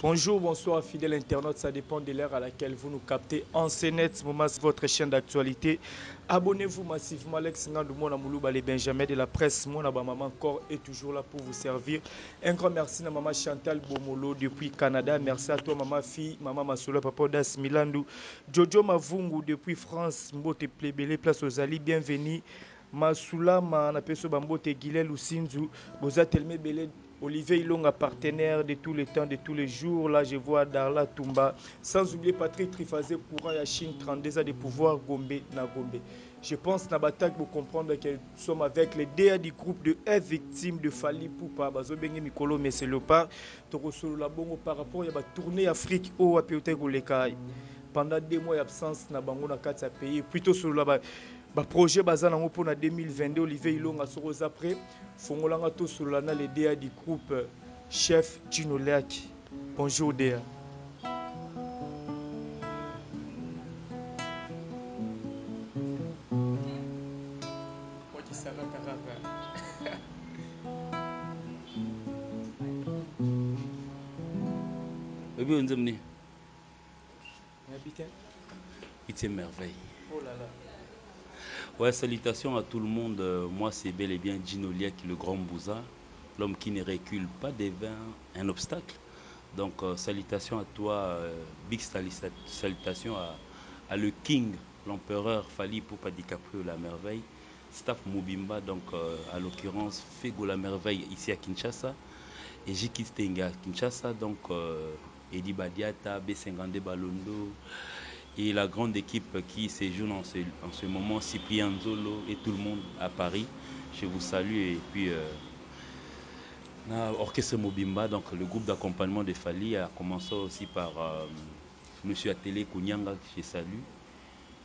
Bonjour, bonsoir, fidèles internautes. Ça dépend de l'heure à laquelle vous nous captez. En CNET, moment, c'est votre chaîne d'actualité. Abonnez-vous massivement. Alex Ngandoumo Moulouba, les Benjamin de la presse. Mon maman encore est toujours là pour vous servir. Un grand merci à maman Chantal Bomolo depuis Canada. Merci à toi, maman fille, maman Massoula, papa Das Milandou. Jojo Mavungu depuis France. Mbote Plébélé, place aux Ali. Bienvenue. Massoula, Manapeso Bambote Guilel Lusinzu. Bozatelme Belé. Olivier Ilonga, partenaire de tous les temps, de tous les jours. Là, je vois Darla Toumba. Sans oublier Patrick Trifazé, courant Yachine, 32 ans de pouvoir, Gombe, na Gombe. Je pense, Nabatak, vous comprendre que nous sommes avec les DA du groupe de F victimes de Fali Poupa. Bazobenge Mikolo, mais c'est le pas. Torosolo la bongo par rapport à la tournée Afrique au Apiote Golekai. Pendant 2 mois d'absence, Nabango na 4 pays. Plutôt sur la projet bazana pour 2022 Olivier Ilonga soko après fongolanga to solana les DA du groupe chef Gino Leak. Bonjour DA. C'est merveille. Oh là là. Ouais, salutations à tout le monde. Moi, c'est bel et bien Gino Liak, le grand Bouza, l'homme qui ne recule pas devant un obstacle. Donc, salutations à toi, big salutations à le King, l'empereur Fali Poupa DiCaprio, la merveille. Staff Mobimba, donc à l'occurrence Fego la merveille ici à Kinshasa. Et Jiki Stenga à Kinshasa, donc Edi Badiata, B52 Balondo. Et la grande équipe qui séjourne en ce moment, Cyprien Zolo et tout le monde à Paris. Je vous salue. Et puis, Orchestre Mobimba, donc le groupe d'accompagnement de Fali, a commencé aussi par Monsieur Atélé Kounyanga, que je salue,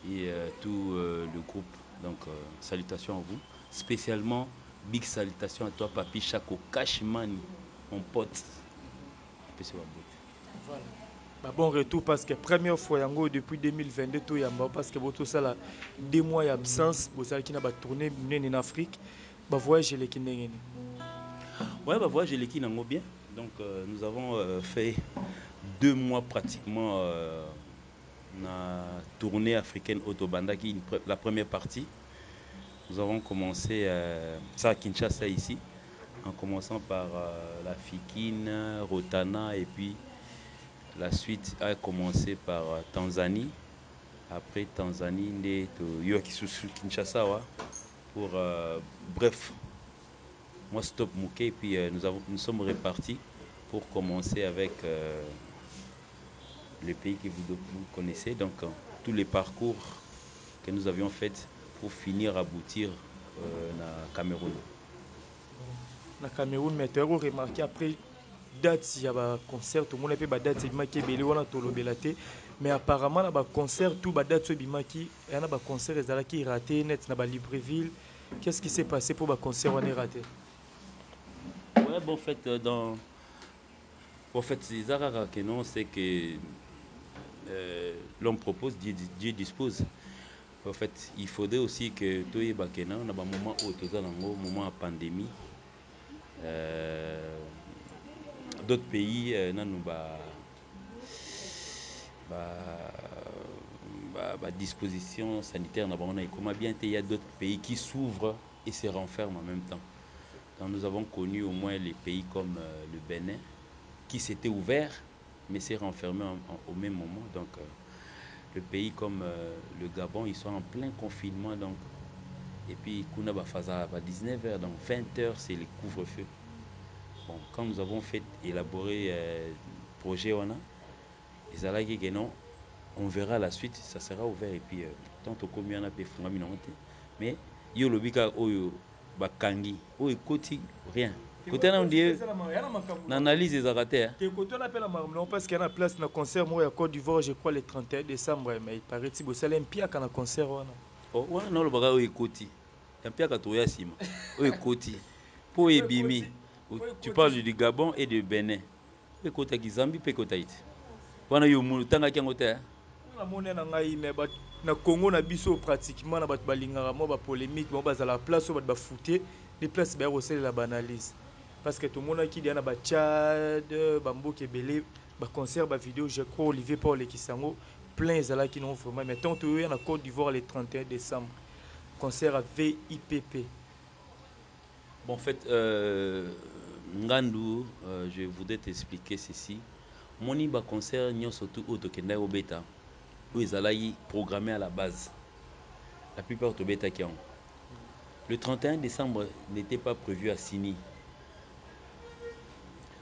et tout le groupe. Donc, salutations à vous. Spécialement, big salutations à toi, Papi Chako Cashman, mon pote. Voilà. Bon retour parce que première fois yango depuis 2022 to yamba parce que boto sala 2 mois d'absence bozali ki na ba tournée en Afrique ba voyage les kindengeni. Ouais, bah voyage les kinango bien. Donc nous avons fait 2 mois pratiquement na tournée africaine Autobanda qui la première partie. Nous avons commencé ça à Kinshasa ici, en commençant par la Fikine, Rotana, et puis la suite a commencé par Tanzanie. Après Tanzanie, Yokisu Kinshasa, pour bref, moi stop Mouké, et puis nous sommes repartis pour commencer avec le pays que vous connaissez, donc tous les parcours que nous avions fait pour finir aboutir na Cameroun. Na Cameroun, mais tu as remarqué après date il y a un concert tout le monde a pas date bimaki belé wana tolobelate mais apparemment na ba concert tout ba date bimaki et na ba concert ezalaki raté net na ba Libreville. Qu'est-ce qui s'est passé pour ba concert wana raté? Ouais, bon, en fait c'est rare que non, c'est que l'homme propose, Dieu dispose. En fait, il faudrait aussi que tout y bakena, on a un moment où tout ça, moment de pandémie. D'autres pays, disposition sanitaire, il y a d'autres pays qui s'ouvrent et se renferment en même temps. Donc, nous avons connu au moins les pays comme le Bénin, qui s'était ouvert, mais s'est renfermé au même moment. Donc, le pays comme le Gabon, ils sont en plein confinement. Donc, et puis, Kuna Bafaza à 19h, donc 20h, c'est le couvre-feu. Bon, quand nous avons fait élaborer le projet, on verra la suite, ça sera ouvert. Et puis, tant que combien on a pu faire, mais il y a le bika bakangi, koti rien. Côté on dit l'analyse des arrêtés. Côté on appelle non parce qu'il y a une place dans concert moi à Côte d'Ivoire, je crois le 31 décembre, mais il paraît que c'est un pia quand concert wana. Oh ouais, non le baga koti. Un pia katoya sima. Koti. Pour ebimi. Tu parles du Gabon et du Bénin. Kota Gizambi pe kota iti. Wana yo mulu tanga kyango te. Na mona na ngai mais na Congo na biso pratiquement na bato balingaka mo ba polémique mo bazala place o bato ba fouté les places ba recel la banalise. parce que tout le monde qui dit na ba Tchad bamboke belé ba concert ba vidéo je crois Olivier Paul Kisango plein ezala qui non vraiment mais tant que na Côte d'Ivoire le 31 décembre concert à VIPP. Bon, en fait, Ngandu, je voudrais t'expliquer ceci. Mon iba concert nyon surtout au Tokenda au bêta où ils allaient programmer à la base. La plupart au bêta qui ont. Le 31 décembre n'était pas prévu à Sini.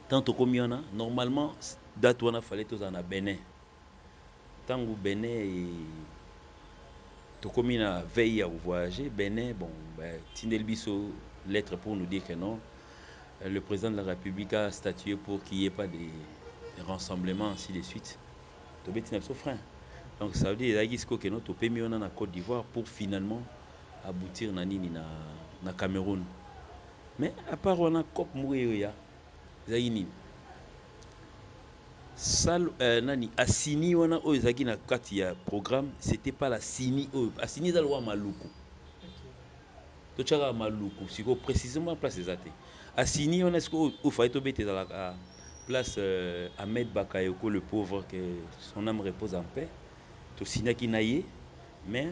Tant au Comiona, normalement, date où on a fallu tous en a Bénin. Tant que Bénin et Tokomina veille à voyager, Bénin, bon, ben, Tindel Bisso, lettre pour nous dire que non. Le président de la République a statué pour qu'il n'y ait pas de rassemblements, ainsi de suite. Donc ça veut dire que nous avons mis en Côte d'Ivoire pour finalement aboutir na Cameroun. Mais à part on a Cop Mouréoya, Zaini. Nani Assini on a Ozaki na katia programme, c'était pas la Sini Assini za loi Maluku. Tochaka Maluku, c'est précisément place des athées. Assini on est ce que faut être bête dans la place Ahmed Bakayoko le pauvre que son âme repose en paix. Tosina qui naïe, mais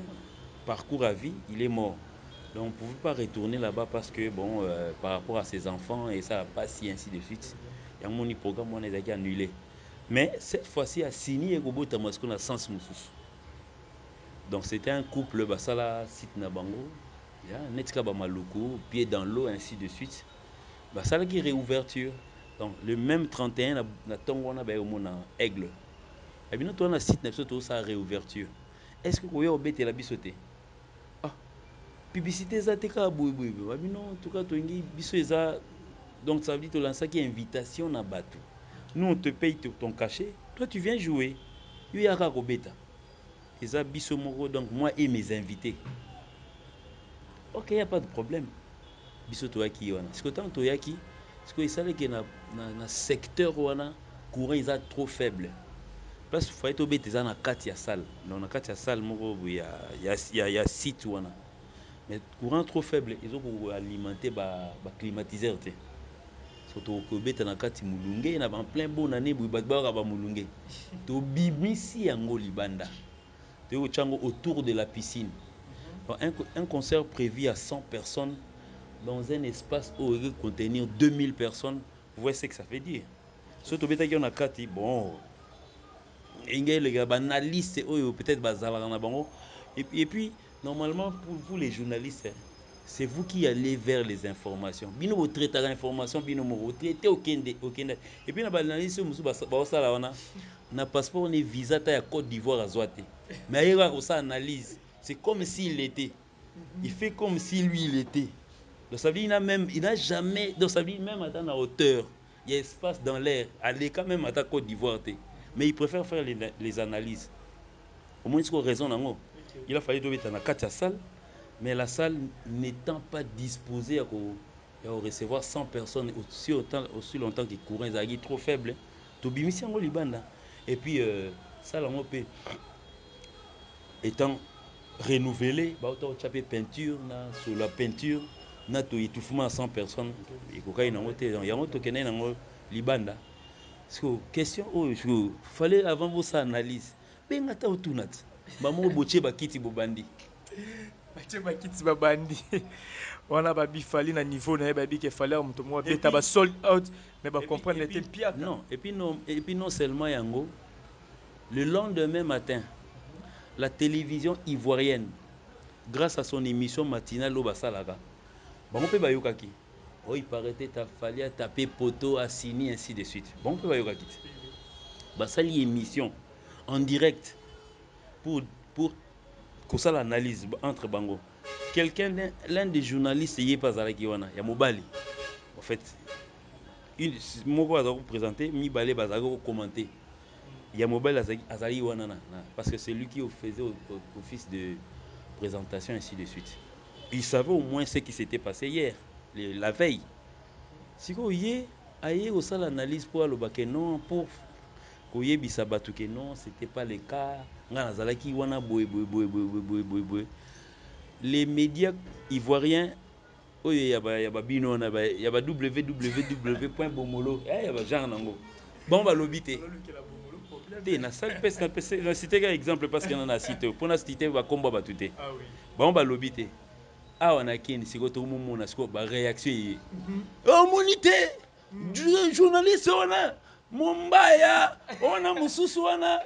parcours à vie, il est mort. Donc on ne pouvait pas retourner là-bas parce que bon par rapport à ses enfants et ça n'a pas si ainsi de suite. Il y a mon programme on est annulé. Mais cette fois-ci à Sini et Gobo Tamasco na sens mususu. Donc c'était un couple basala site na bango, il y a netka ba maluku, pied dans l'eau ainsi de suite. Basala qui réouverture. Donc le même 31 na tongo na ba na aigle. Et bien toi na site na biso ça réouverture. Est-ce que vous avez obété la bisoté? Ah, publicité ça te ka boui boui. En tout cas toi biso ça donc ça veut dire que tu lances qui invitation na bateau. Nous on te paye ton cachet, toi tu viens jouer. Il y a ka obéta. Et ça biso moko donc moi et mes invités. OK, il n'y a pas de problème. Biso to yaki wana. Est-ce que tant to yaki? Est-ce que ça que na secteur wana courant est trop faible? Parce qu'il faut être obété dans la katia salle. Dans la katia salle il y a site wana. Mais courant trop faible, ils ont alimenter ba climatiseur té. Surtout que obété na kati mulunge na en plein bon année bu ba ba mulunge. To bimisi yango libanda. To chango autour de la piscine. Un concert prévu à 100 personnes dans un espace où il peut contenir 2000 personnes, vous voyez ce que ça veut dire. Surtout que on a kati bon les gars analystes peut-être et puis normalement pour les journalistes c'est vous qui allez vers les informations bino vous traitez l'information bino vous traitez aucun et puis na analyste musu ba sala wana na passeport on est visa ta ya Côte d'Ivoire à Zouate mais il va ça analyse c'est comme s'il était il fait comme si lui il était. Donc ça veut dire il n'a jamais donc ça veut dire même à la hauteur il y a espace dans l'air aller quand même à ta Côte d'Ivoire mais il préfère faire les analyses. Au moins, il y a raison. Il a fallu trouver dans la salle, mais la salle n'étant pas disposée à recevoir 100 personnes aussi longtemps que le courant est trop faible. Et puis, ça, étant renouvelé, il y a peinture sur la peinture, il y a étouffement à 100 personnes. Il y a Libanda. Question il fallait avant vous ça analyse mais ngata utunat bamo boche bakiti bobandi bache bakiti babandi wana babifali na niveau na babi ke fallait muto mo beta ba sold out mais ba comprendre était piaka non et puis non seulement yango le lendemain matin la télévision ivoirienne grâce à son émission matinale au basalaka bango pe bayokaki il paraît que ta fallu taper poteau assigné ainsi de suite bon pe bayokaki basali émission en direct pour que ça l'analyse entre bango l'un des journalistes y est pas avec Iwana ya mobali en fait moko aza ko présenter mibale baza ko commenter ya mobile azali Iwana parce que c'est lui qui faisait office de présentation ainsi de suite. Il savait au moins ce qui s'était passé hier la veille si ko yé aye au ça l'analyse pour le baké non pour koyebisa bato que non c'était pas le cas nga nazalaki wana boy les médias ivoiriens oyo ya ba bino na ba ya ba www.bomolo ya ba genre nango bon ba lobité te na salle pes na pes na cité ka exemple parce que na cité pour na cité ba komba ba tuté Ah oui. bon ba lobité awa na kini siko to mona siko ba réaction yi oh monité journaliste wana Mumbaya ona mususu wana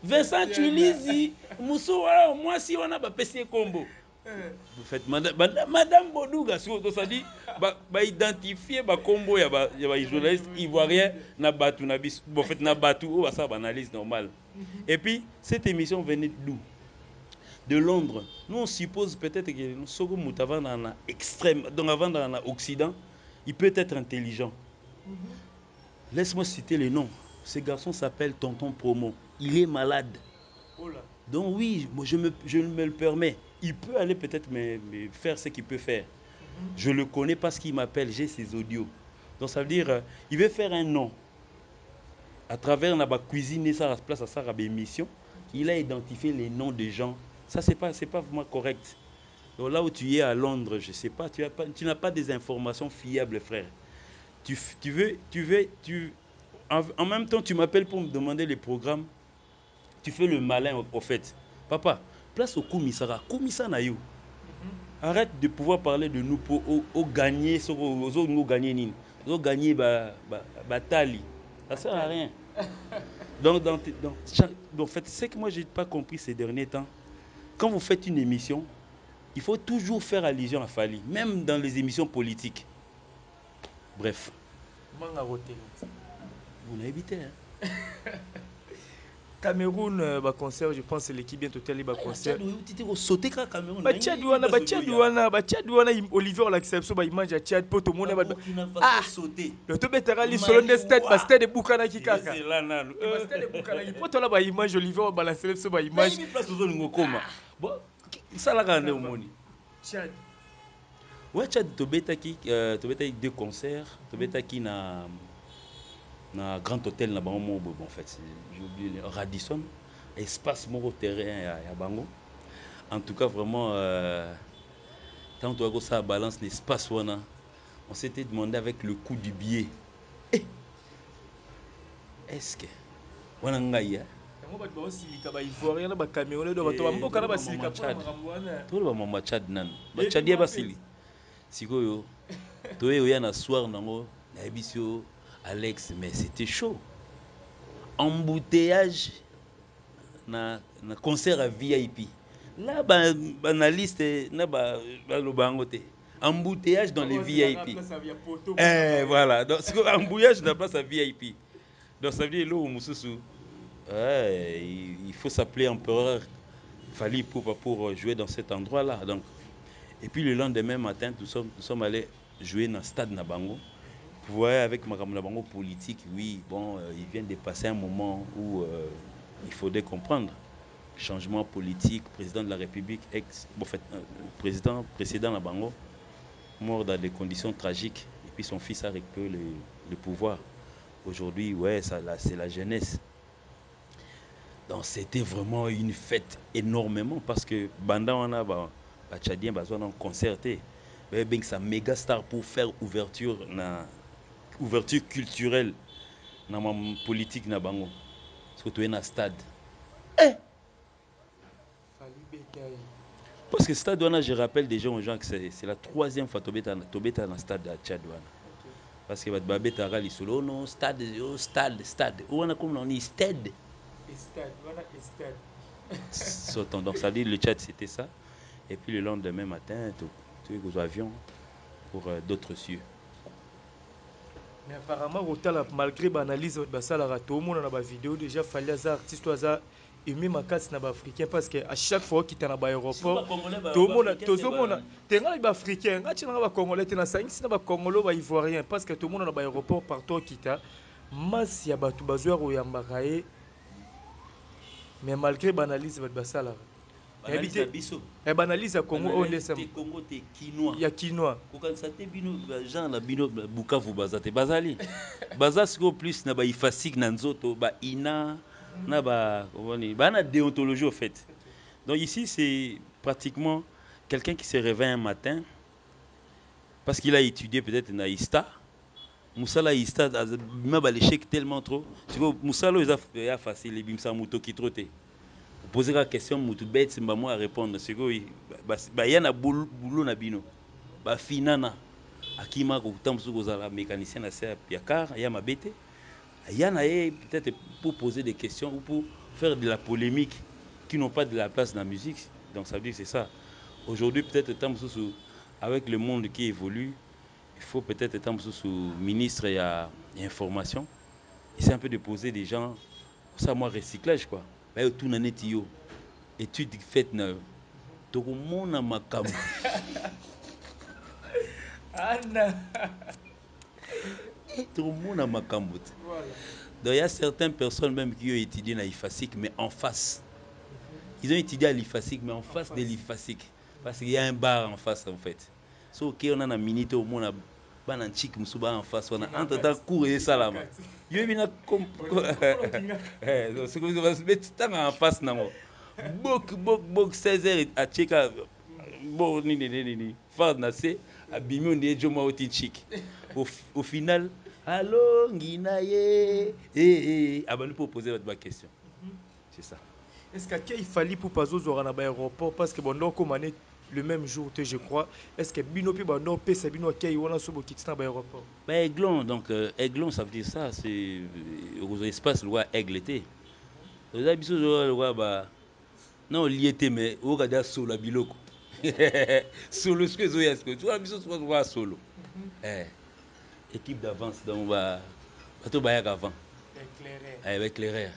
Vincent Chulizi musu wana mwasi wana ba pesi kombo. En fait madame Bodouga ça dit ba identifier ba kombo ya ba journaliste ivoirien na batu na bis en fait na batu o ça ba analyse normale. Et puis cette émission venait d'où? De Londres. Nous on suppose peut-être que Sogo Moutava dans extrême donc avant dans l'Occident, il peut être intelligent. Laisse-moi citer les noms. Ce garçon s'appelle Tonton Promo. Il est malade. Oh là. Donc oui, moi je me le permets. Il peut aller peut-être me faire ce qu'il peut faire. Je le connais parce qu'il m'appelle, j'ai ses audios. Donc ça veut dire, il veut faire un nom. À travers la cuisine et sa place à sa émission, il a identifié les noms des gens. Ça, c'est pas vraiment correct. Donc là où tu es à Londres, je sais pas, tu n'as pas des informations fiables, frère. En même temps, tu m'appelles pour me demander les programmes. Tu fais le malin au fait. Papa, place au commissariat. Commissariat na yo. Arrête de pouvoir parler de nous pour gagner, au gagner nini. Au gagner batali. Ça sert à rien. Donc, en fait, c'est que moi, je n'ai pas compris ces derniers temps. Quand vous faites une émission, il faut toujours faire allusion à Fali, même dans les émissions politiques. Bref. On a évité. Hein? Cameroun, concert, je pense que l'équipe bientôt telle va concert. Sauter quand Cameroun. Tchadouana, Olivier on l'accepte, il mange à Tchad, pour tout le monde. Ah, sauter. Le tobe terali selon des stades, stade de Boukana qui kaka. C'est là, non. Stade de Boukana qui pour toi là, il mange Olivier on balance le so, il mange. Mais place aux ngokoma. Bon, ça la gane au moni. Tchad. Ouais, Tchad tobeta qui deux concerts, tobeta qui na Grand Hôtel na bango en fait j'ai oublié Radisson espace mon terrain à bango en tout cas vraiment tant que ça balance l'espace on s'était demandé avec le coût du billet est-ce que wana ngai ba Tchad nan ba Tchad ya basili sikoyo toyo ya na soir nango na ebisio Alex, mais c'était chaud. Embouteillage na concert à VIP. Là, banaliste, embouteillage dans les VIP. Voilà. Donc, embouteillage dans la place à VIP. Donc, ça veut dire, il faut s'appeler empereur Fali pour jouer dans cet endroit-là. Donc, et puis, le lendemain matin, nous sommes allés jouer dans le stade Nabango. Vous voyez, avec Makamulabango politique, oui, bon, il vient de passer un moment où il faudrait comprendre. Changement politique, président de la République, précédent Nabango, mort dans des conditions tragiques, et puis son fils a récupéré le pouvoir. Aujourd'hui, ouais, c'est la jeunesse. Donc c'était vraiment une fête énormément, parce que Banda, on a Tchadien, on a concerté. C'est un méga star pour faire ouverture culturelle dans ma politique na bango parce que tu es dans stade parce que stade wana je rappelle déjà aux gens que c'est la troisième fois tobeta dans stade à Tchad wana parce que babeta rali solo non stade wana comme on dit stade donc ça dit le Tchad c'était ça et puis le lendemain matin tu es aux avions pour d'autres cieux. Mais apparemment, malgré l'analyse de la tout le monde a une vidéo déjà fallu les artistes et même les Africains parce qu'à chaque fois qu'ils sont dans l'aéroport, tout le monde est africain, tu es congolais, tu es congolais, ivoirien parce que tout le monde dans l'aéroport partout qui est masse ya batu bazwa royambakaye mais malgré l'analyse de la banalise ya Congo on est Congo te quinoa ya quinoa kokanisa te bino Jean na bino Bukavu bazate bazali bazasiko plus na ba ifasik na nzoto ba ina na ba na déontologie au fait donc ici c'est pratiquement quelqu'un qui se réveille un matin, parce qu'il a étudié peut-être na ISTA, Moussala ISTA, il m'a l'échec tellement trop. C'est que Moussala, il a facile, il a mouto qui trotte. Vous posez la question, moutou bête, c'est moi à répondre. C'est que, il y a un boulot na bino. Bah, finana. Akima, quand vous avez mécanicien à Piakar, il y a ma bête. Il y en a peut-être pour poser des questions ou pour faire de la polémique qui n'ont pas de la place dans la musique. Donc ça veut dire que c'est ça. Aujourd'hui, peut-être avec le monde qui évolue, il faut peut-être être sous ministre et à information. Essayer un peu de poser des gens, ça moi recyclage quoi. Bah tout na netio. Étude faite na to mona makambo. Anna. To mona makambo. Voilà. Donc il y a certaines personnes même qui ont étudié à l'IFASIC mais en face. Ils ont étudié à l'IFASIC mais en face de l'IFASIC. Parce qu'il y a un bar en face en fait. So ok on a un minute au monde bana chic musuba en face on a entre temps cours et salama. Yo bina comme c'est comme ça se mettre en face nango. Bok 16h à cheka bon ni fard na se abimi on est joma oti chic. Au final allô ngina ye abali pour poser votre question. C'est ça. Est-ce qu'il fallait pour pas aux à l'aéroport parce que bon donc comme le même jour je crois est-ce que binopi ba non pesa bino kay wona so bokitna ba aéroport. Ben aiglon donc aiglon ça veut dire ça c'est aux espaces loi aigle était. Aux abisso loi ba non lié mais au gada solo biloko. Solo ce que zo est-ce que tu vois abisso soit solo. Équipe d'avance donc ba bato ba yak avant. Éclairé. Avec l'éclaireur.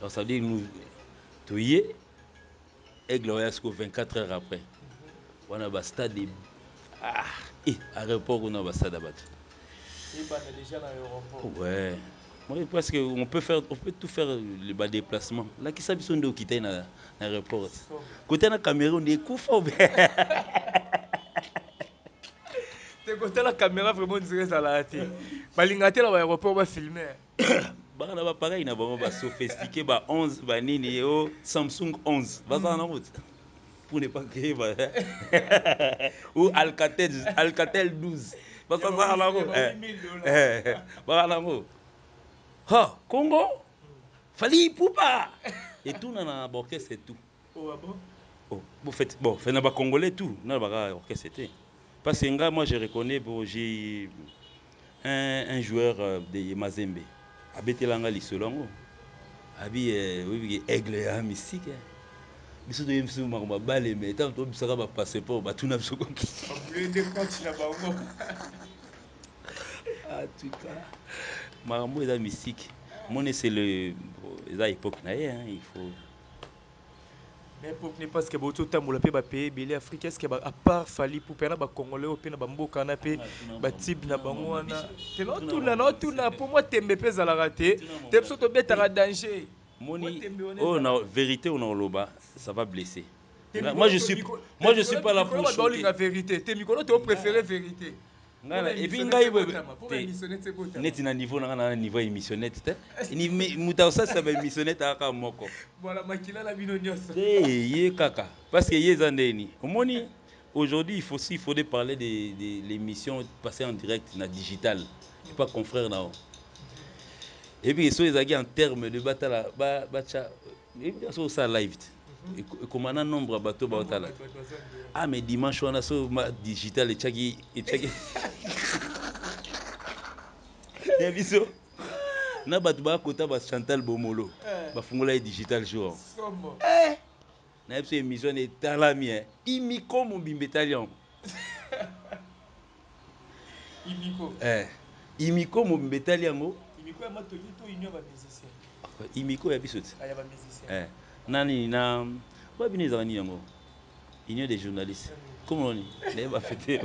Donc ça veut dire nous toyé aigle ouais jusqu'au 24 heures après. On a ba stade aéroport on a ba stade abat. Et ben déjà dans l'aéroport. Ouais. Moi, parce qu'on peut tout faire le déplacement. Là, qui s'habille de quitter dans l'aéroport. Côté la Cameroun, des coups forts. T'es côté la caméra vraiment direct à la hâte. Balingate là l'aéroport va filmer. Bah là pareil, na ba sophistiqué ba 11 ba nini Samsung 11. Bah ça en route. Pour ne pas créer ou Alcatel 12. Bah ça en route. Bah en route. Ha, Congo Fali Poupa. Et tout dans l'orchestre c'est tout. Oh bon. Oh, bon, fait n'a pas congolais tout, n'a pas orchestre c'était. Parce que moi je reconnais bon j'ai un joueur de Mazembe. Abetelanga lisolongo. Abi oui aigle à mystique. Biso de yemsu makoma balé mais tant to bisaka ba passeport ba tuna biso konki. Abulé de coach na bango. En tout cas, makambo eza mystique. Mon c'est le eza époque na hein, il faut L'époque n'est pas ce que beaucoup de temps pour le pays belé Afrique est-ce que à part Fali pour pena ba congolais au pena bamboka na pe ba type na bango wana te no tuna pour moi tembe pesa la raté te so to betara danger Moni oh non vérité on en loba ça va blesser. Moi je suis pas là pour choquer. La vérité te mikolo te préféré vérité. Et puis ngai net na niveau na niveau émissionnette te ni muta ça va émissionnette aka moko. Voilà makila la bino nyos. Ye kaka parce que ye zandeni. Moni aujourd'hui il faudrait parler de l'émission passée en direct na digital et pas confrère na. Et puis so ezaki en terme de batala bacha et bien ça live. Et comment un nombre bateau batala. Ah mais dimanche on a so digital et tchaki ya biso na bato bakota ba Chantal Bomolo bafungola digital jour na biso émission etalami imiko mobimbe talion imiko mobimbe taliango imiko ya matongi to union ba musicien imiko ya biso ah ya ba musicien nani na babini ezalani yango union des journalistes comment on dit ba fêter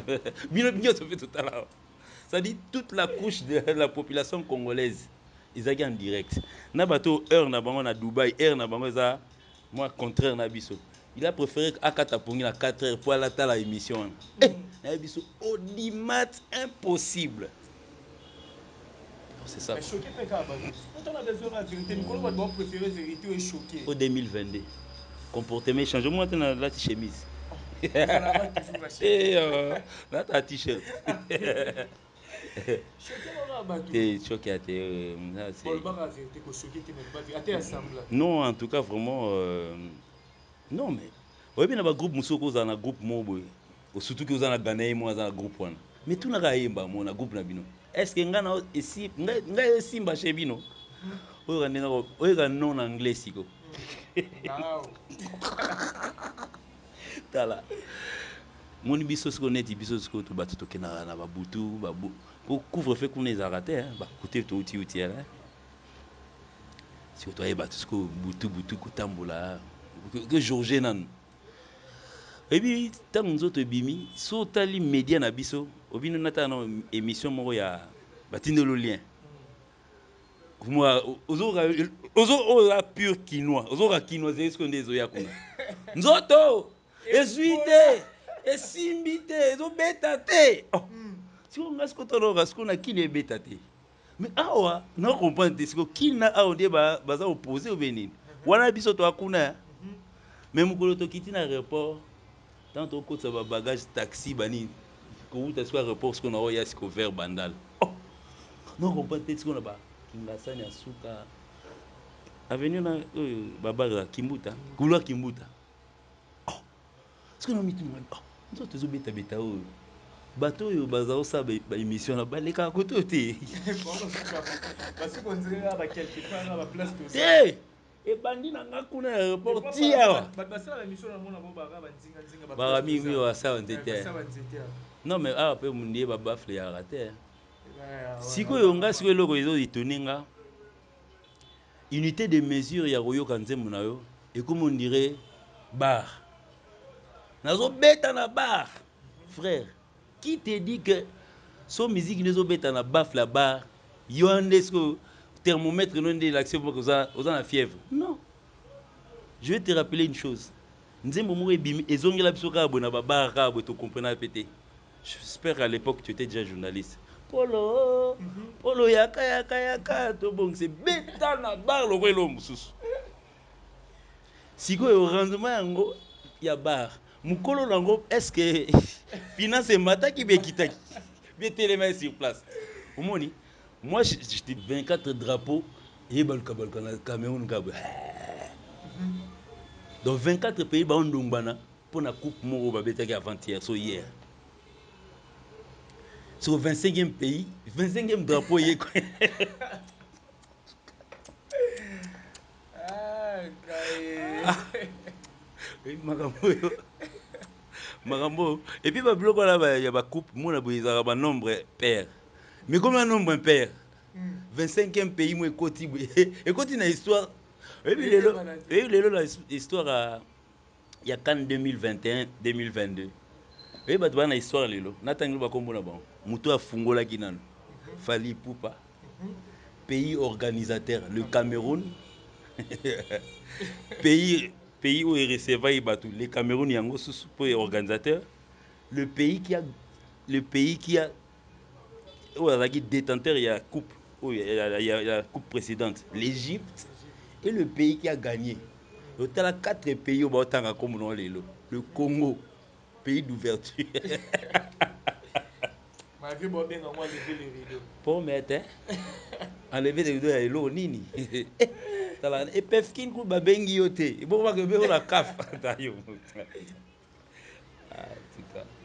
bino nyonso fait tout à l'heure. Ça dit toute la couche de la population congolaise ils ont en direct na bato heure na bango na Dubaï heure na bango ça moi contraire na biso il a préféré akata pongi na 4 heures pour la ta la émission na biso audimat impossible. C'est ça. Mais choqué pe ka ba quand on a besoin de la vérité Nicolas va doit préférer vérité ou choqué Au 2022 comportement change moi dans la chemise Ezalaka toujours à Et Choquet. là, t'as un t-shirt. Choquet là bateau. T'es choqué à ça, Bon, c'est... le bar a vérité que choqué te met le bar. A te assemblé. Non, en tout cas, vraiment... non, mais... Oui, bien, il y a un groupe Moussoko, il y a un groupe Mobo. Surtout que vous avez un Ghanais, moi, il y a un groupe. Mais tout le monde a un groupe. Est-ce que vous avez un Simba chez Bino? Vous avez un nom anglais, Siko. Wow. Tala. Mon biso siko neti biso siko to batu to kena na babutu babu pour couvre-feu qu'on les arrêté hein ba côté to uti hein si to ay batu siko butu ko tambola que Georges nan et puis tant nzoto bimi so tali média na biso obino nata na émission moko ya batindelo lien moi ozo la pur quinois ozo ra quinois c'est ce qu'on des oya kuna nzoto esuite esimbi te ezobeta te siko nga siko toloka siko na kini ebeta te mais awa na comprendre te siko kini na awa nde baza opposé obe nini wana biso toakuna mais mokolo tokiti na aéroport tant tokotisa babagage taxi banini kowuta siko aéroport siko na oya siko vers bandal na comprendre te siko na bakingasani ya suka avenue na oyo babara kimbuta couloir kimbuta siko na mituna nzoto ezobetabeta oyo bato oyo baza osala baémission na balekaka koto te te ebandi na nga kuna ya aéroport ti awa baka mingi basala nzete non mais awa mpe mondie babafleyaka te sikoyo nga sikoyo eloko ezo etone nga unité de mesure ya koyoka nzembo na yo ekomi ondire bar nazobeta na bar frère qui te dit que so musique nezobeta na bafle ya bar yo nde siko thermomètre no nde l'action moko oza na fièvre non je vais te rappeler une chose nzembo moko ebimi ezongela biso kaka boye na babar kaka boye tocomprena pe te j'espère à l'époque tu étais déjà journaliste polo yaka tobongisa beta na bar loko elo mosusu sikoyo rendement yango ya bar mokolo nango est-ce que finance emataki bekitaki betelema sur place omoni moi j'étais 24 drapeaux et baluka na Cameroun kabo donc 24 pays baondombana pour na coupe moko babetaki avant-hier so hier sur 25e pays 25e drapeau ye makambo et puis babiloko wana ya bacoup mona boye ezalaka banombre paire mais comme un nombre impair 25e pays mo ekoti boye ekoti na histoire ebi lelo na histoire ya CAN 2021 2022 ebi bato bana na histoire lelo natangi bakombo na bango moto afungolaki nano Fally Ipupa pays organisateur le Cameroun pays où il recevait bateau le Cameroun yango sous pour organisateur le pays qui a où il détenteur il y a coupe il y a coupe précédente l'Égypte et le pays qui a gagné total 4 pays au batanga comme non lelo le Congo pays d'ouverture malgré moi bien on va lever les rideaux pour mettre enlever les rideaux ya lo nini tala et pefkin ku babengi yote bon va que be la caf ta yo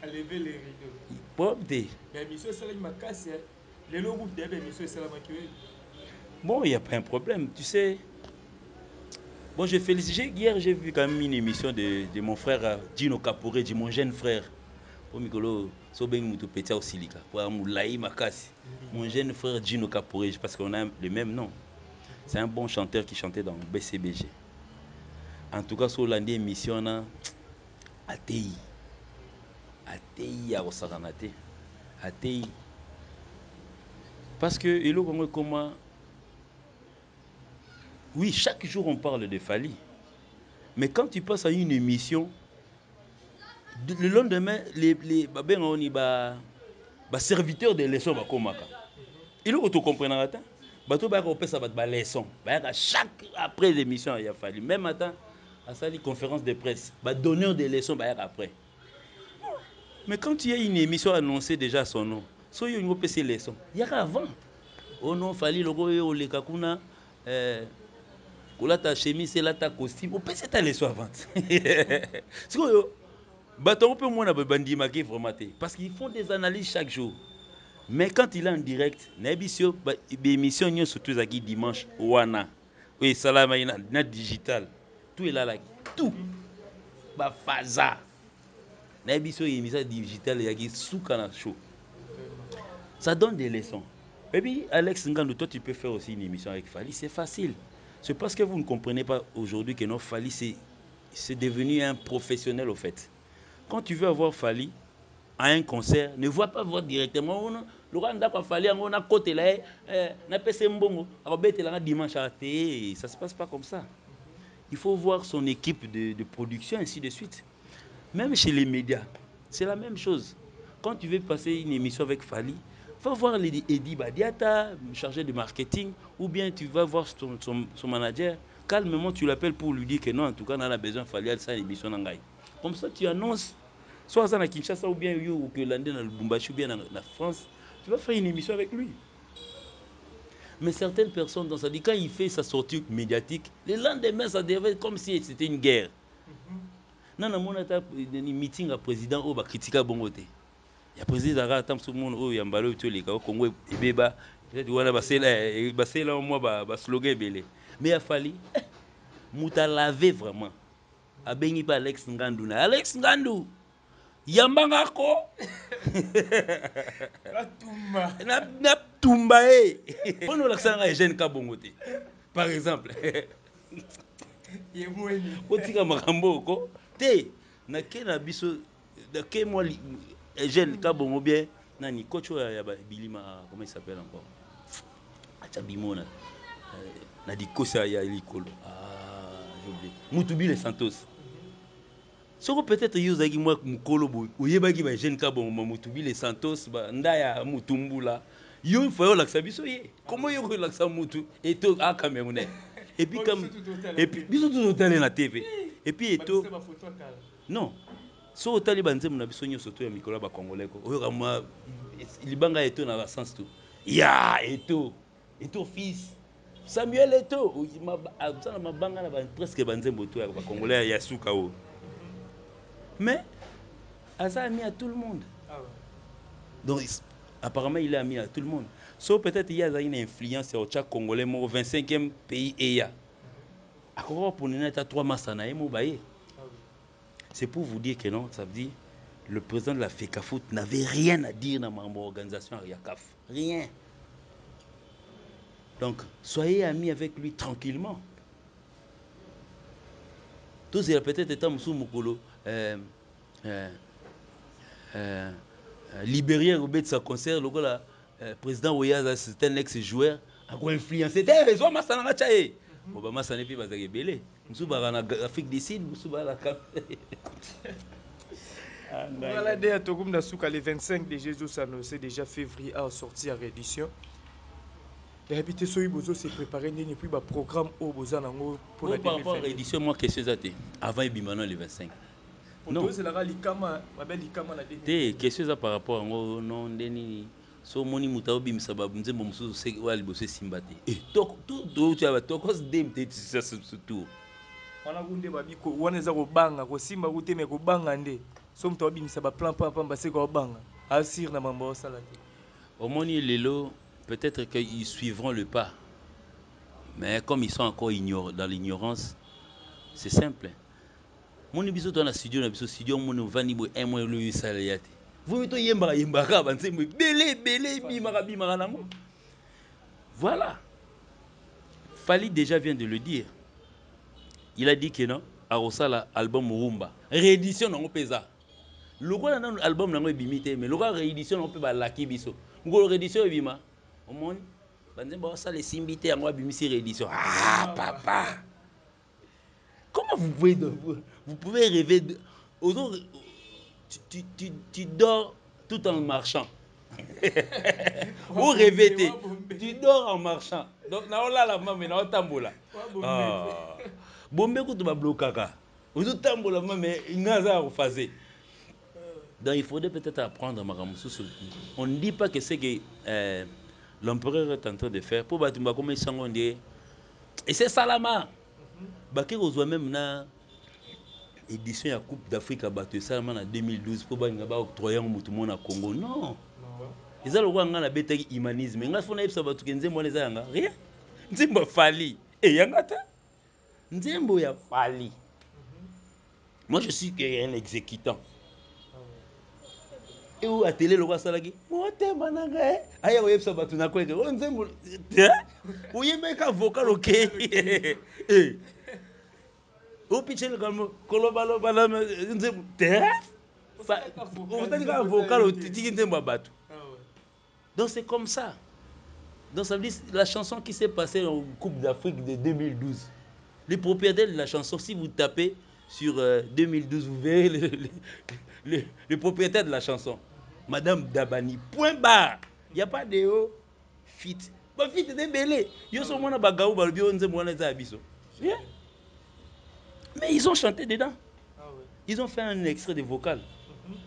enlever les rideaux pompe mais monsieur ça ma casse les logos de monsieur ça ma que bon il y a pas un problème tu sais bon je félicite hier j'ai vu quand même une émission de mon frère Dino Caporé de mon jeune frère pour Mikolo so ben muto petit au silica pour moulaï makasi mon jeune frère Dino Caporé parce qu'on a le même nom c'est un bon chanteur qui chantait dans BCBG en tout cas sur l'année émission na ATI ya Osaranate ATI parce que il est comment oui chaque jour on parle de Fally mais quand tu passes à une émission le lendemain les serviteurs de leçons va komaka il faut que tu comprennes attends bato ba ko pesa ba leçon ba chaque après l'émission il a fallu même matin à ça conférence de presse ba donneur de leçons ba après Mais quand tu as une émission annoncée déjà son nom, so il y a une PC leçon. Il y a avant. Oh non, fallait le au le kakuna ta chemise là ta costume. Au PC ta leçon avant. C'est quoi bateau peut moins bandi maqué vraiment parce qu'ils font des analyses chaque jour. Mais quand il est en direct, l'émission émission surtout à dimanche wana. Oui, salama na digital. Tout est là tout. Ba faza. L'émission émission digital ya qui souka na show. Ça donne des leçons. Et puis, Alex Ngandou, toi, tu peux faire aussi une émission avec Fali. C'est facile. C'est parce que vous ne comprenez pas aujourd'hui que notre Fali, c'est devenu un professionnel, au fait. Quand tu veux avoir Fali à un concert, ne vois pas voir directement. Le Rwanda a Fali, on a côté là, on a passé un bon, on a dimanche à thé. Ça ne se passe pas comme ça. Il faut voir son équipe de production, ainsi de suite. Même chez les médias, c'est la même chose. Quand tu veux passer une émission avec Fali, va voir Eddie Badiata, chargé de marketing, ou bien tu vas voir son manager. Calmement, tu l'appelles pour lui dire que non, en tout cas, on a besoin de Fali à cette émission. Comme ça, tu annonces, soit à Kinshasa, ou bien au Kélandé, dans le Bumbashi, ou bien dans la France, tu vas faire une émission avec lui. Mais certaines personnes, dans ça dit, quand il fait sa sortie médiatique, le lendemain, ça devait être comme si c'était une guerre. Non, on a un meeting à président au critique bongo te. Ya président a tam tout monde au yambalo to le Congo et beba peut-être voilà basela au moins ba slogan belé. Mais il a fallu muta laver vraiment. A bengi pa Alex Ngandou na. Alex Ngandou yambanga ko na tumba eh. On la sanga jeune ka bongo te. Par exemple. Yemweni. Otika makambo ko te na ke na biso de ke moi jeune ka bongo bien nani coach ya bilima comment il s'appelle encore acha bimona na di kosa ya likolo j'ai oublié Mutubile Santos soko peut-être yozaki moi mukolo boy oyebaki ba jeune ka bongo Mutubile Santos ba ndaya Mutumbula yo il faut laksa biso ye comment yo ko laksa mutu et to a Camerounais et puis comme et puis biso tout hôtel na TV et puis et to non so otali banzemu na biso nyonso to ya mikolo ba congolais ko oyo kama libanga eto na sens tout ya eto fils Samuel eto ça na mabanga na presque banzembo to ya ba congolais ya suka o mais asa ami à tout le monde donc apparemment il est ami à tout le monde so peut-être il y a une influence sur chaque congolais au 25e pays et ya akoko pour neta 3 masana emo baye. C'est pour vous dire que non, ça veut dire le président de la FECAFOOT n'avait rien à dire dans mon organisation à Yakaf. Rien. Donc, soyez amis avec lui tranquillement. Tous il a peut-être été Moussou Moukolo, Libérien au de sa concert, le président Ouyaza, c'est un ex-joueur, a influencé. C'était raison, Massana Tchaye. Bon, bah, Massana Pi, Bazagé Belé. Moussou Barana, Afrique du Sud, Moussou Barana. Voilà, dès le 25 de Jésus annoncé déjà février à sortir à réédition. Et habité sur Ibozo s'est préparé et puis le programme au Bozanango pour la par rapport à réédition, moi question ça avant Ibimano le 25. Non, c'est la Likama, ma belle Likama la dernière. Question ça par rapport à non deni so moni muta obimisa babunzembo mususu se wali bose simbate. Tout tu as tokos dem te ça surtout. Wana kunde babiko wana za ko banga ko simba kute me ko banga nde. So muta obimisa ba plan pamba se ko banga. Asir na mambo salate. Omoni lelo peut-être qu'ils suivront le pas. Mais comme ils sont encore dans l'ignorance, c'est simple. Mon biso dans la studio, mon vani bo un mois le salarié. Vous mettez yemba ka banzembo belé bimara nango. Voilà. Fali déjà vient de le dire. Il a dit que non, Arosala album Rumba. Réédition nango pesa. Loko na album nango ebimite mais loko réédition nango pe ba laki biso. Ngolo réédition ebima. Omoni banzembo ça les simbité yango abimisi réédition. Ah papa. Comment vous pouvez rêver de... Tu dors tout en marchant. Vous rêvez, tu dors en marchant. Donc, la maman, na tambola. Bombe ko to ba blokaka. Ozo tambola mais ngaza ko fazer. Donc il faudrait peut-être apprendre Makamusu. On ne dit pas que c'est que l'empereur est en train de faire pour Batumba comme ils sont dit. Et c'est Salama. Baké reçoit même na édition de la Coupe d'Afrique à Batou Salama en 2012 pour octroyer un mouton à Congo. Non. Ils ont le droit de faire humanisme. Ils ont fait ça Batou Kenzembo les anga. Rien. Nzembo fali. Et yangata. Nzembo ya fali. Moi je suis un exécutant. Et où a télé le roi Salagi? Mote mananga. Aya oyeb sa Batou na kweke. On nzembo. Oye meka vocal OK. Eh. Au pitcher le calme, colobalo, balame, nzembo. On t'a dit qu'un vocal au titi nzembo batou. Donc c'est comme ça. Donc ça veut dire la chanson qui s'est passée en Coupe d'Afrique de 2012. Les propriétaires de la chanson, si vous tapez sur 2012, vous verrez le propriétaire de la chanson. Madame Dabani. Point barre. Il n'y a pas de haut. Fit. Bon, fit est débellé. Yo so mona bagaou balbio nzembo wana za abiso. Mais ils ont chanté dedans. Ils ont fait un extrait de vocal.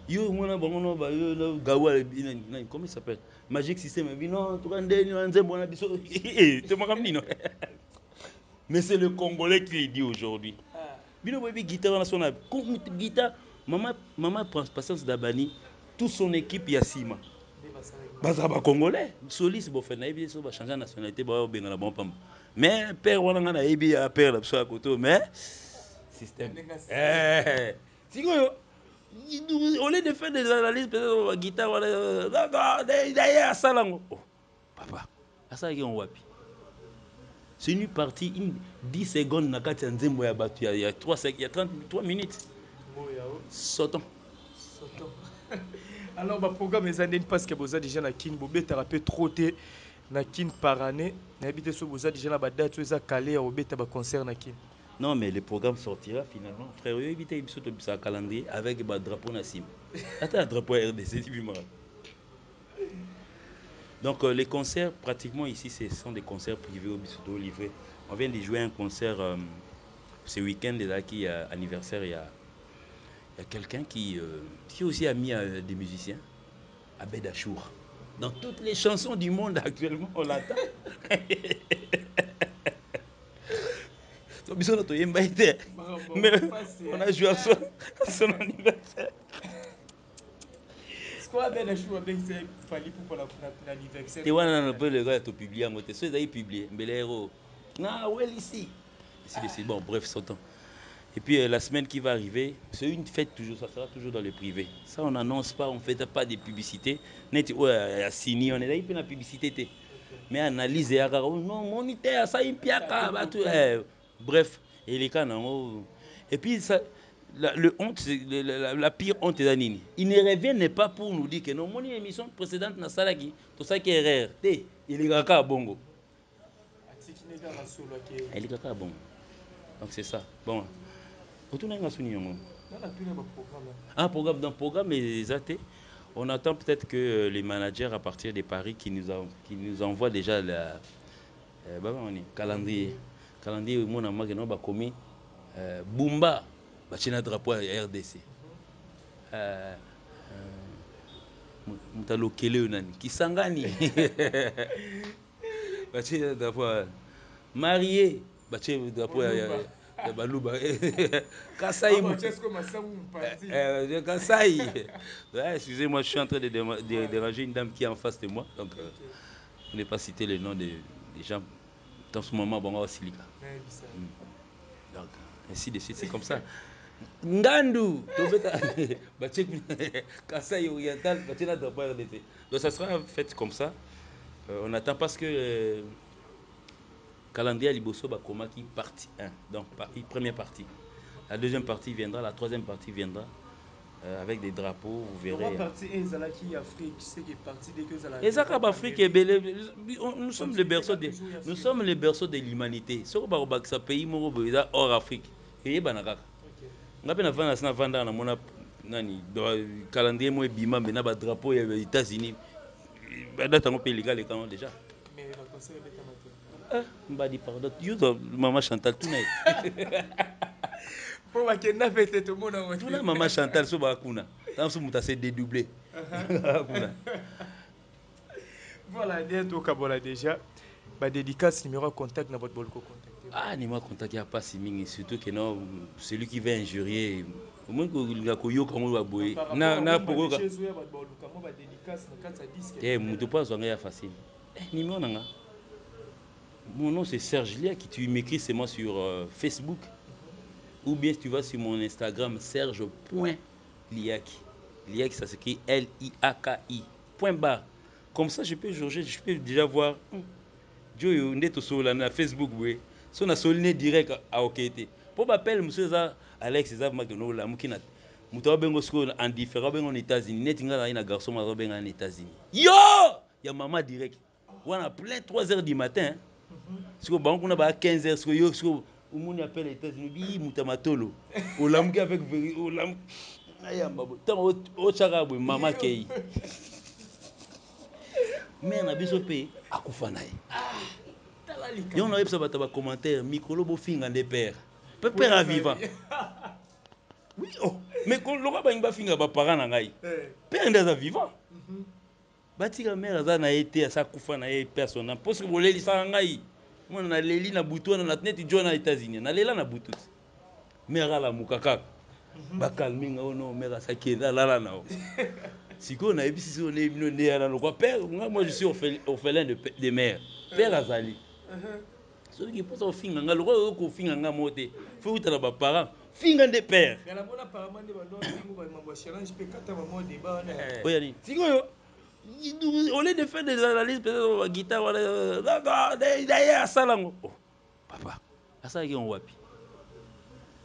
Yo mona bangono ba yo gawa comment il s'appelle? Magic System. Non, tu randé nzembo wana biso. C'est moi comme non. Mais c'est le Congolais qui le dit aujourd'hui. Bino bobi guitare na sona guitare maman Patience Dabani toute son équipe Yassima. Baza ba Congolais, Solis bo fait na ebi so ba changer nationalité ba benga na bon pam. Mais père wana nga na ebi a père la so à côté mais système. Sikoyo au lieu de faire des analyses peut-être la guitare voilà d'ailleurs ça là. Oh papa, asa ki on wapi. C'est une partie, 10 secondes, il y a 33 minutes. Sortons. Alors, le programme est année parce que vous avez déjà na kin, vous avez thérapie trop té na kin par année. N'habitez sur vous avez déjà la date, vous avez calé au bêta ba concert na kin. Non, mais le programme sortira finalement. Frère, évitez un calendrier avec un drapeau Nassim. Attends, un drapeau RDC, donc les concerts, pratiquement ici, ce sont des concerts privés au Bissoto livrés. On vient de jouer un concert ce week-end, qui est anniversaire, il y a quelqu'un qui est aussi ami des musiciens, Abed Achour. Dans toutes les chansons du monde actuellement, on l'attend. Mais on a joué à son anniversaire. Ce qu'on a bien Achour, c'est fallu pour l'anniversaire. Tu vois, on peut le gars tout publier, moi, tu sais, ils publié. Mais les héros, non, ouais, ici. Bon, bref, sautant. Et puis la semaine qui va arriver, c'est une fête toujours, ça sera toujours dans le privé. Ça, on n'annonce pas, on ne fait pas de publicité. Net, ouais, signé, on est là, il fait la publicité. Mais analyse, non, moniteur, ça, il piaka, bref, et les cas, non. Et puis, ça, le honte, la pire honte est Nini. Il ne revient pas pour nous dire que non, mon émission précédente, na salaki, tout ça qui est rare. Il est à bongo. Il est à bongo. Donc c'est ça. Bon. Un programme dans le programme est on attend peut-être que les managers à partir de Paris qui nous envoient déjà le calendrier. Calendrier, mon ami, qui n'a commis Bumba, bachina drapeau à RDC. Mutalo Kele nani Kisangani. Bachina drapeau marié, bachina drapeau Baluba. Kassaï. Kassaï. Excusez-moi, je suis en train de déranger une dame qui est en face de moi. Donc, je n'ai pas cité le nom des gens. Dans ce moment, bon, on va Silica. Donc, ainsi de suite, c'est comme ça. Ngandu. Kassaï oriental. Donc, ça sera fait comme ça. On attend parce que calendrier Liboso Bakoma qui partie 1, donc première partie. La deuxième partie viendra, la troisième partie viendra avec des drapeaux, vous verrez. La partie qui Afrique, c'est qui est partie dès que ça la. Nous sommes les berceaux de l'humanité. Ce que pays hors Afrique. Et banaka. On na vanda na mona nani calendrier moi bima mais na ba drapeau des États-Unis. Date en pays légal déjà. Mais la conseil est Mbadi pardon. Maman Chantal tout pour ma kenda fête tout le monde tout maman Chantal so ba kuna. Tant que tu as dédoublé. Voilà, bientôt Kabola déjà. Bah dédicace numéro de contact dans votre bolko contacter. Ah, ni moi contacté a pas si ming, surtout que non, celui qui va injurier. Au moins que il a koyo comme va boy. Na poko ka. Chez eux ba bolko moi ba dédicace dans 4 à 10. Eh, muto pas zonga facile. Eh, numéro nanga. Mon nom c'est Serge Liaki, tu m'écris seulement sur Facebook ou bien tu vas sur mon Instagram serge.liaki. Liaki ça s'écrit Liaki. Point barre. Comme ça je peux jauger, je peux déjà voir Joe ndeto sur na Facebook oui. So na soliné direct à okete. Pour m'appeler monsieur ça Alex ça magno la mukina. Muto bengo sko en différent bengo en États-Unis. Netinga na garçon ma bengo en États-Unis. Yo! Ya maman direct. On a plein 3h du matin. Si on a 15h, si on appelle les États-Unis, bi mutamatolo. On l'a mis avec on l'a tant au charabu maman kei. Mais on a besoin de payer à Koufanaï. Et on a eu ça dans commentaire, micro finga des pères. Père à vivant. Oui, oh, mais quand l'on va pas finga ba parents na ngai. Père ndeza vivant. Batika mère za na été à sa Koufanaï personnel. Parce que boleli sa ngai. Moi na leli na butu na net jo na États-Unis. Na lela na butu. Mère la mukaka. Ba calmer nga no mère sa kenda la na. Siko na ebisi si on est venu né na quoi père moi je suis orphelin de mère. Père azali. Ceux qui pensent au finga nga le ko finga nga moté. Faut utala ba parents. Finga de père. Mais la bonne apparemment de ba don fingo ba mambo challenge pe kata maman débat na. Oyani. Siko yo au lieu de faire des analyses peut-être la guitare voilà d'ailleurs ça là. Oh papa. Asa ki on wapi.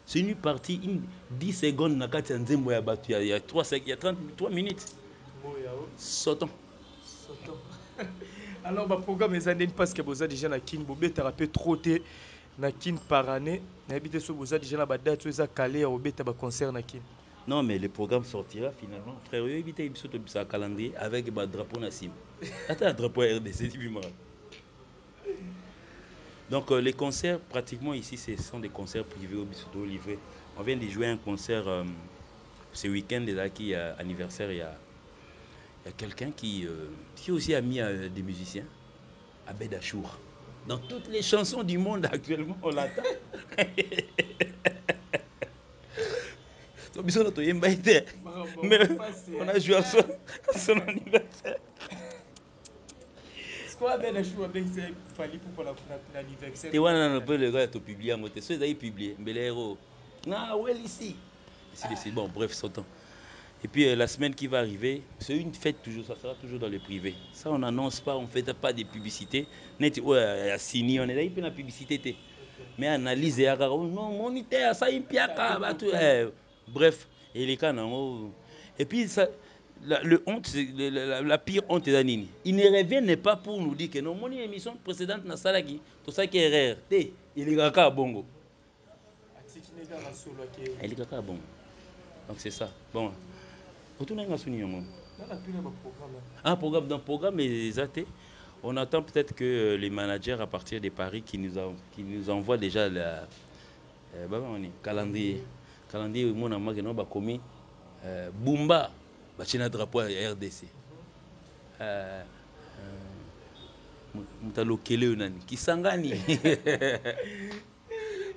C'est une partie, 10 secondes, na kati ya nzembo ya batu, il y a 33 minutes. Sortons. Alors, le programme est andé parce que vous avez déjà na kin, vous avez trop té na kin par année. N'habitez sur vous avez déjà la date, vous avez calé au bêta ba concert na kin. Non, mais le programme sortira finalement. Frère, il y a un calendrier avec un drapeau Nassim. Attends, un drapeau RDC, tu vois. Donc, les concerts, pratiquement ici, ce sont des concerts privés au Bissoto livré. On vient de jouer un concert ce week-end, déjà, qui est anniversaire. Il y a quelqu'un qui aussi a mis des musiciens, Abed Achour. Dans toutes les chansons du monde actuellement, on l'attend. Mais on a joué à son anniversaire. Ce qu'on a bien Achour avec c'est fallu pour l'anniversaire. Tu vois, on a le gars qui publié, ceux qui ont publié, mais les héros. Ah, ouais, ici. Bon, bref, sautant. Et puis la semaine qui va arriver, c'est une fête toujours, ça sera toujours dans le privé. Ça, on n'annonce pas, on ne fait pas de publicité. Ouais, signé, on est là, il peut la publicité. Mais analyse, non, moniteur, ça, il piaka, bref, et les cas, non. Et puis, ça, honte, la pire honte est nini. Il ne revient pas pour nous dire que non, mon émission précédente, na salaki, tout ça qui est rare. Il est kaka bongo. Il est kaka bongo. Donc c'est ça. Bon. Un programme d'un programme exact. On attend peut-être que les managers à partir de Paris qui nous envoient déjà le calendrier. Calendrier, mon ami qui n'a commis Bumba, bachina drapeau RDC. Mutalo kele nani Kisangani.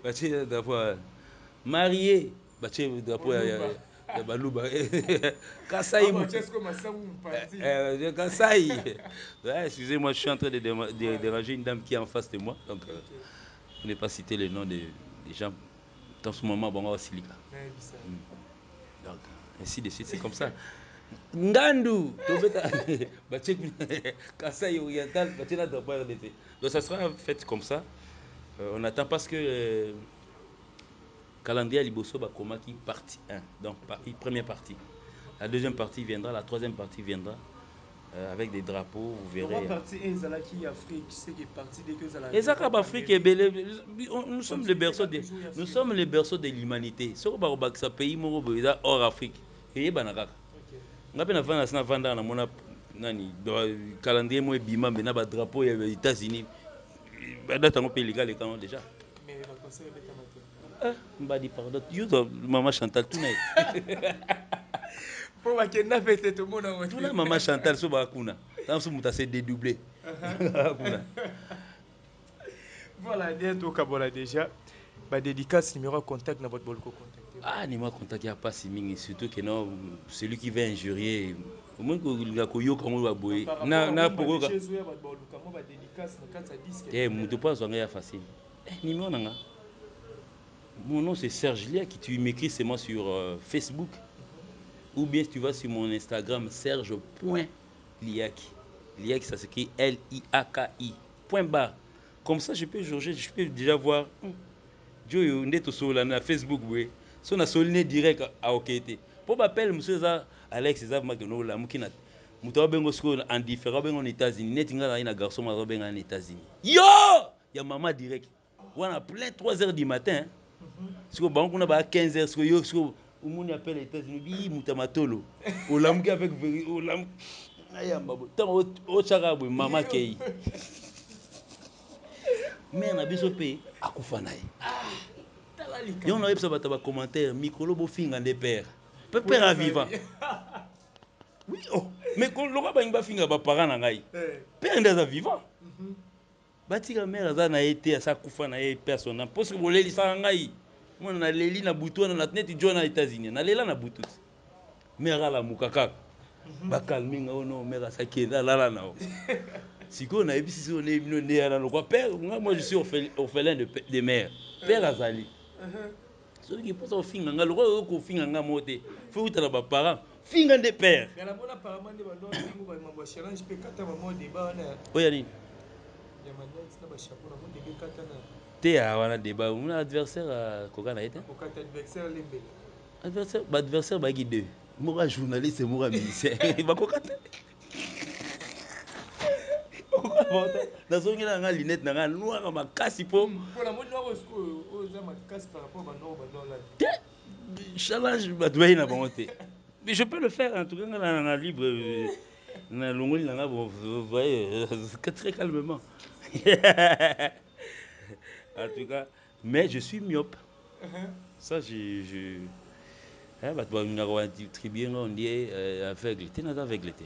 Bachina drapeau marié, bachina drapeau Baluba. Kassaï. Kassaï. Excusez-moi, je suis en train de déranger une dame qui est en face de moi. Donc, je n'ai pas cité le nom des gens. Dans ce moment, bon, on va Silica. Donc, ainsi de suite, c'est comme ça. Ngandu. Kassaï oriental. Donc, ça sera fait comme ça. On attend parce que calendrier à Liboso Bakoma qui partie 1, donc première partie. La deuxième partie viendra, la troisième partie viendra avec des drapeaux, vous verrez. Partie qui Afrique, c'est qui est partie dès que ça la. Et ça Afrique nous sommes les berceaux de l'humanité. Ce que ça pays hors Afrique. Et banaka. Ngapi na vanda na mona nani calendrier mo bima mais na ba drapeau ya États-Unis. Date en pays légal déjà. Mais le concert est Mbadi pardon, maman Chantal tout net. Pour ma kenda fête tout le monde a tout la maman Chantal so ba kuna tant so muta se dédoubler voilà bientôt kabola déjà ba dédicace numéro de contact na votre bolko contacter ah ni moi contact ya pas si mingi surtout que non celui qui va injurier au moins que la koyoka mo ba boy na pokoka ba dédicace na kata disque eh muto pas zonga ya facile numéro nanga mon nom c'est Serge Lia qui tu m'écris seulement sur Facebook ou bien si tu vas sur mon Instagram serge.liaki liaki ça s'écrit Liaki point barre comme ça je peux jauger je peux déjà voir Joe ndeto sola na Facebook we so na solne direct a okete pour m'appeler monsieur ça Alex ça magno la mukina muto bengo sko en différent bengo en États-Unis net ngala ina garçon ma bengo en États-Unis yo ya maman direct wana plein 3h du matin siko bango na ba 15h siko yo siko umuni appelle les États-Unis bi mutamatolo olamuki avec olam ayamba bo tant o chaka bo mama kei mais na biso pe akufa naye yo na yebisa bato ba commentaire mikolo bo finga nde père père à vivant oui oh mais ko loka ba ngba finga ba parents na ngai père nda vivant batika mère aza na été asa kufa na ye personnel parce que boleli sa ngai mwana na leli na butu na net jo na États-Unis na lela na butu mère ala mukaka ba calmer nga ono mère asa kenda lala na o siko na ebisi so ne bino ne ala lokwa père moi je suis orphelin de mère père azali celui qui pense au finga nga lokwa ko finga nga mote faut utala ba parents finga de père ngala bona parlement de ba don ngo ba mambo challenge pe kata ba mode ba na oya nini ya manette na ba chapeau na monde be kata na te a wana débat mon adversaire koka na été ko kata adversaire lembele adversaire ba gi deux mora journaliste mora musicien ba koka te nazongi na nga lunette na nga noir makasi po na moni noir o za makasi par rapport ba noir ba don là challenge bato bayi na bango te mais je peux le faire en tout cas na libre na longoli na nga bon vous voyez très calmement en tout cas mais je suis myope ça je bato bangaka distribuer nga on dit aveugle te naza aveugle te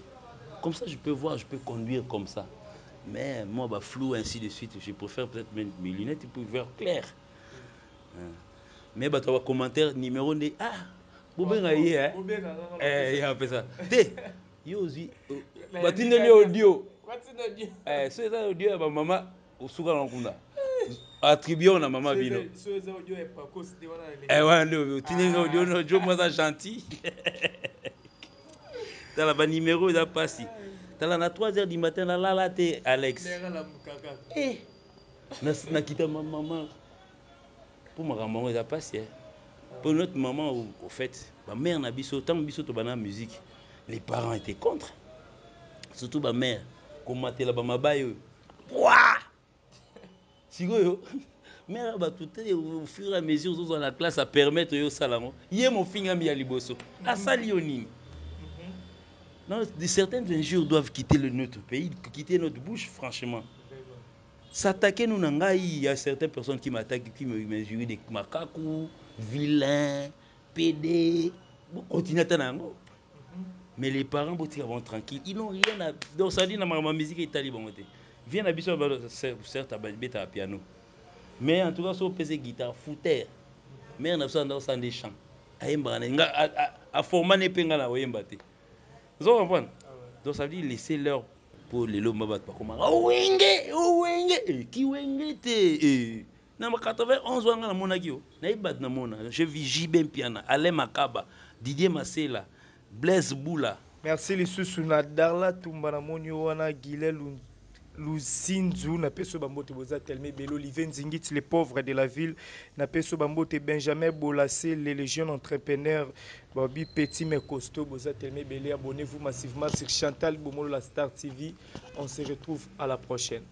comme ça je peux voir je peux conduire comme ça mais moi bah flou ainsi de suite je préfère peut-être mes lunettes pour voir clair mais bah toi commentaire numéro de bobenga ye il y a un peu ça te yo aussi batindeli audio so eza audio ya ba mama osuka na kunda attribué na mama bino so eza audio ya pakos de wana wana ndio tinenga audio no jo moi gentil tala ba numéro eza pasi tala na 3h du matin na lala te Alex na kita maman pour makambo ngo eza pasi pour notre maman au fait ma mère na biso tant biso to bana musique les parents étaient contre surtout ma mère komatela ba mabayo pouah sikoyo mère ba tout au fur et à mesure dans la classe à permettre yo salango yé mon finga mi ya liboso asali yo nini. Non, certaines injures doivent quitter notre pays, quitter notre bouche, franchement. S'attaquer nous nangai, il y a certaines personnes qui m'attaquent, qui m'injurient des macaques, vilains, PD, continuer nango. Mais les parents vont tranquilles, ils n'ont rien à. Donc ça dit dans ma musique est talibon. Viens à Bissau, certes à bête à piano. Mais en tout cas, sur PC guitare, fouter. Mais on a besoin dans des chants. À former les pengas là, oyembate. Vous comprenez? Donc ça veut dire laisser leur pour les lots pas comme qui wenge te na 91 ans na monaki yo na ibat na mona je vis Jibem Piana Alain Makaba Didier Masela Blaise Boula. Merci les sous na Darla Tumbana monio wana Gilel Luzinzu na peso bambote boza telme belo Olivier Nzingit les pauvres de la ville na peso bambote Benjamin Bolassé les légions entrepreneurs Bobby Petit mais costaud boza telme belé abonnez-vous massivement sur Chantal Bomolo la Star TV on se retrouve à la prochaine.